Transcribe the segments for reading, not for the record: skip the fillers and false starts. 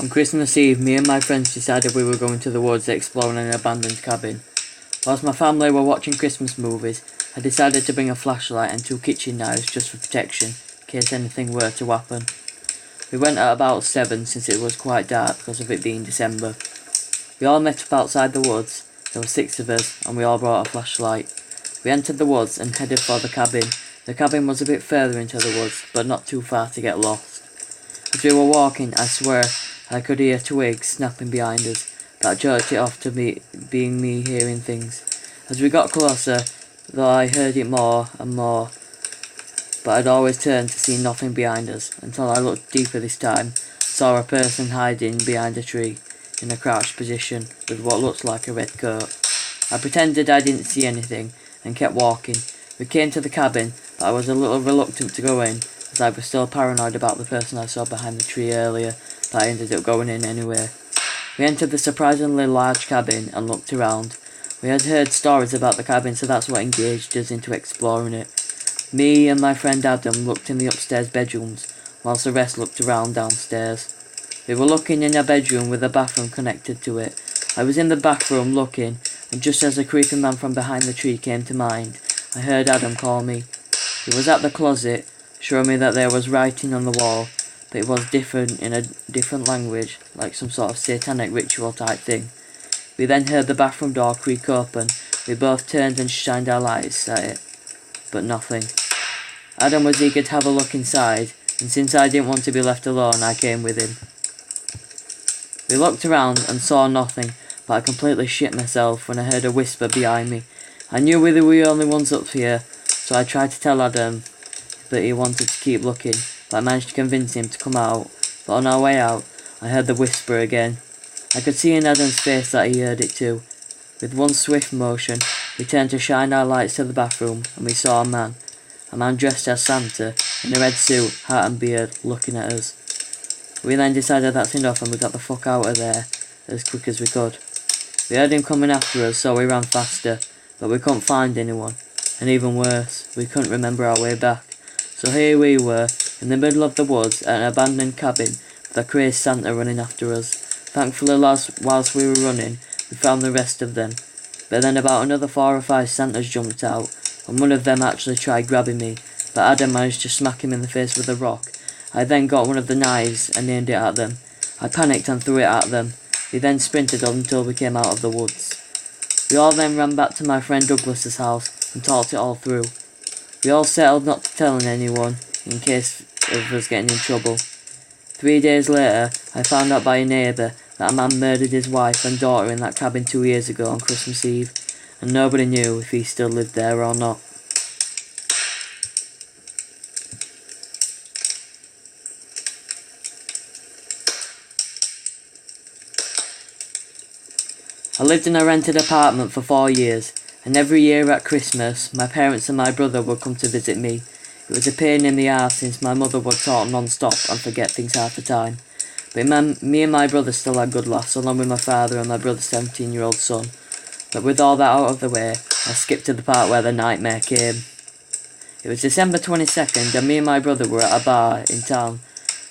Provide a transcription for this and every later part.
On Christmas Eve, me and my friends decided we were going to the woods exploring an abandoned cabin. Whilst my family were watching Christmas movies, I decided to bring a flashlight and 2 kitchen knives just for protection, in case anything were to happen. We went at about 7 since it was quite dark because of it being December. We all met up outside the woods. There were 6 of us, and we all brought a flashlight. We entered the woods and headed for the cabin. The cabin was a bit further into the woods, but not too far to get lost. As we were walking, I swear I could hear twigs snapping behind us. That jerked it off to being me hearing things. As we got closer, though, I heard it more and more, but I'd always turn to see nothing behind us, until I looked deeper this time, saw a person hiding behind a tree, in a crouched position, with what looked like a red coat. I pretended I didn't see anything, and kept walking. We came to the cabin, but I was a little reluctant to go in, as I was still paranoid about the person I saw behind the tree earlier, but I ended up going in anyway. We entered the surprisingly large cabin and looked around. We had heard stories about the cabin, so that's what engaged us into exploring it. Me and my friend Adam looked in the upstairs bedrooms, whilst the rest looked around downstairs. We were looking in a bedroom with a bathroom connected to it. I was in the bathroom looking, and just as a creepy man from behind the tree came to mind, I heard Adam call me. He was at the closet, showing me that there was writing on the wall, but it was different in a different language, like some sort of satanic ritual type thing. We then heard the bathroom door creak open. We both turned and shined our lights at it, but nothing. Adam was eager to have a look inside, and since I didn't want to be left alone, I came with him. We looked around and saw nothing, but I completely shit myself when I heard a whisper behind me. I knew we were the only ones up here, so I tried to tell Adam that he wanted to keep looking, but I managed to convince him to come out. But on our way out, I heard the whisper again. I could see in Adam's face that he heard it too. With one swift motion, we turned to shine our lights to the bathroom, and we saw a man dressed as Santa, in a red suit, hat and beard, looking at us. We then decided that's enough and we got the fuck out of there as quick as we could. We heard him coming after us, so we ran faster, but we couldn't find anyone, and even worse, we couldn't remember our way back. So here we were, in the middle of the woods, at an abandoned cabin, with a crazed Santa running after us. Thankfully, whilst we were running, we found the rest of them. But then about another 4 or 5 Santas jumped out, and one of them actually tried grabbing me, but Adam managed to smack him in the face with a rock. I then got one of the knives and aimed it at them. I panicked and threw it at them. We then sprinted until we came out of the woods. We all then ran back to my friend Douglas's house and talked it all through. We all settled not to tell anyone, in case of us getting in trouble. 3 days later, I found out by a neighbour that a man murdered his wife and daughter in that cabin 2 years ago on Christmas Eve, and nobody knew if he still lived there or not. I lived in a rented apartment for 4 years, and every year at Christmas, my parents and my brother would come to visit me. It was a pain in the arse since my mother would talk non-stop and forget things half the time. But me and my brother still had good laughs, along with my father and my brother's 17-year-old son. But with all that out of the way, I skipped to the part where the nightmare came. It was December 22nd, and me and my brother were at a bar in town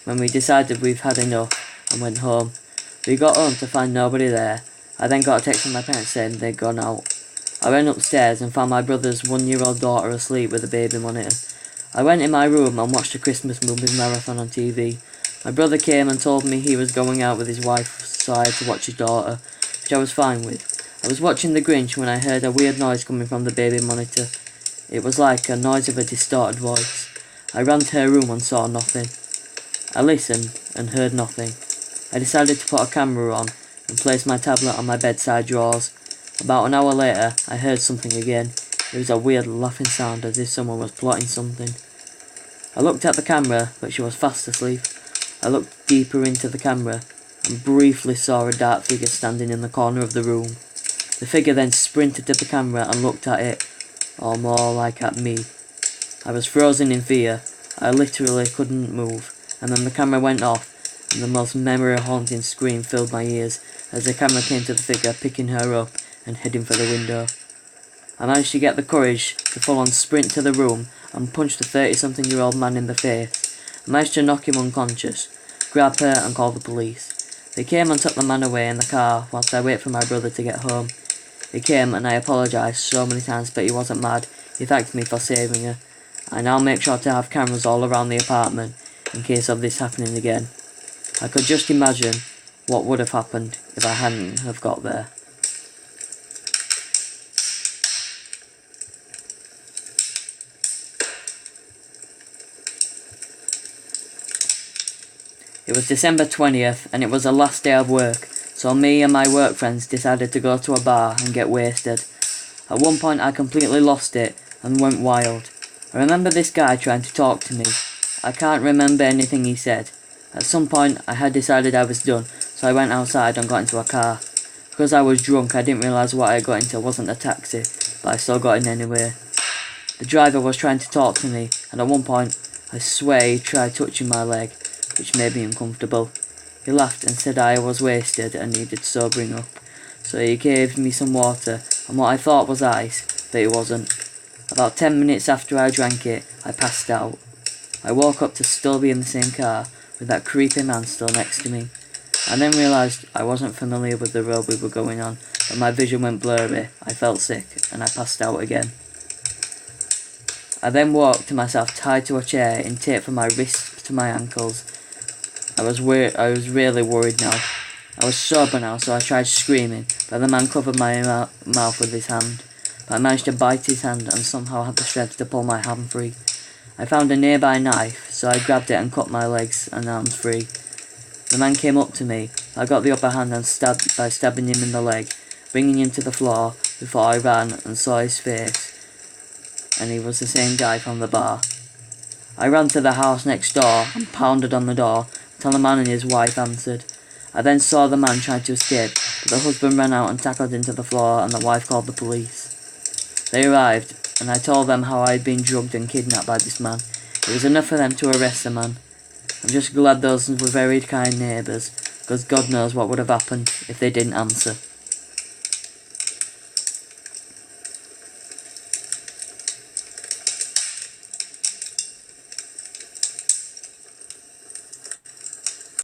when we decided we've had enough and went home. We got home to find nobody there. I then got a text from my parents saying they'd gone out. I went upstairs and found my brother's 1-year-old daughter asleep with a baby monitor. I went in my room and watched a Christmas movie marathon on TV. My brother came and told me he was going out with his wife, so I had to watch his daughter, which I was fine with. I was watching The Grinch when I heard a weird noise coming from the baby monitor. It was like a noise of a distorted voice. I ran to her room and saw nothing. I listened and heard nothing. I decided to put a camera on and placed my tablet on my bedside drawers. About an hour later, I heard something again. It was a weird laughing sound as if someone was plotting something. I looked at the camera, but she was fast asleep. I looked deeper into the camera and briefly saw a dark figure standing in the corner of the room. The figure then sprinted to the camera and looked at it, or more like at me. I was frozen in fear. I literally couldn't move, and then the camera went off, and the most memory-haunting scream filled my ears as the camera came to the figure, picking her up and heading for the window. I managed to get the courage to full-on sprint to the room and punch the 30-something-year-old man in the face. I managed to knock him unconscious, grab her and call the police. They came and took the man away in the car whilst I wait for my brother to get home. He came and I apologised so many times, but he wasn't mad. He thanked me for saving her. I now make sure to have cameras all around the apartment in case of this happening again. I could just imagine what would have happened if I hadn't have got there. It was December 20th and it was the last day of work, so me and my work friends decided to go to a bar and get wasted. At one point I completely lost it and went wild. I remember this guy trying to talk to me. I can't remember anything he said. At some point I had decided I was done, so I went outside and got into a car. Because I was drunk I didn't realise what I got into wasn't a taxi, but I still got in anyway. The driver was trying to talk to me, and at one point I swear he tried touching my leg, which made me uncomfortable. He laughed and said I was wasted and needed sobering up, so he gave me some water and what I thought was ice, but it wasn't. About 10 minutes after I drank it, I passed out. I woke up to still be in the same car, with that creepy man still next to me. I then realised I wasn't familiar with the road we were going on, but my vision went blurry, I felt sick, and I passed out again. I then woke to myself tied to a chair in tape from my wrists to my ankles. I was really worried now. I was sober now, so I tried screaming, but the man covered my mouth with his hand. But I managed to bite his hand and somehow had the strength to pull my hand free. I found a nearby knife, so I grabbed it and cut my legs and arms free. The man came up to me. I got the upper hand and stabbed by stabbing him in the leg, bringing him to the floor before I ran and saw his face, and he was the same guy from the bar. I ran to the house next door and pounded on the door until the man and his wife answered. I then saw the man trying to escape, but the husband ran out and tackled him to the floor and the wife called the police. They arrived, and I told them how I had been drugged and kidnapped by this man. It was enough for them to arrest the man. I'm just glad those were very kind neighbours, because God knows what would have happened if they didn't answer.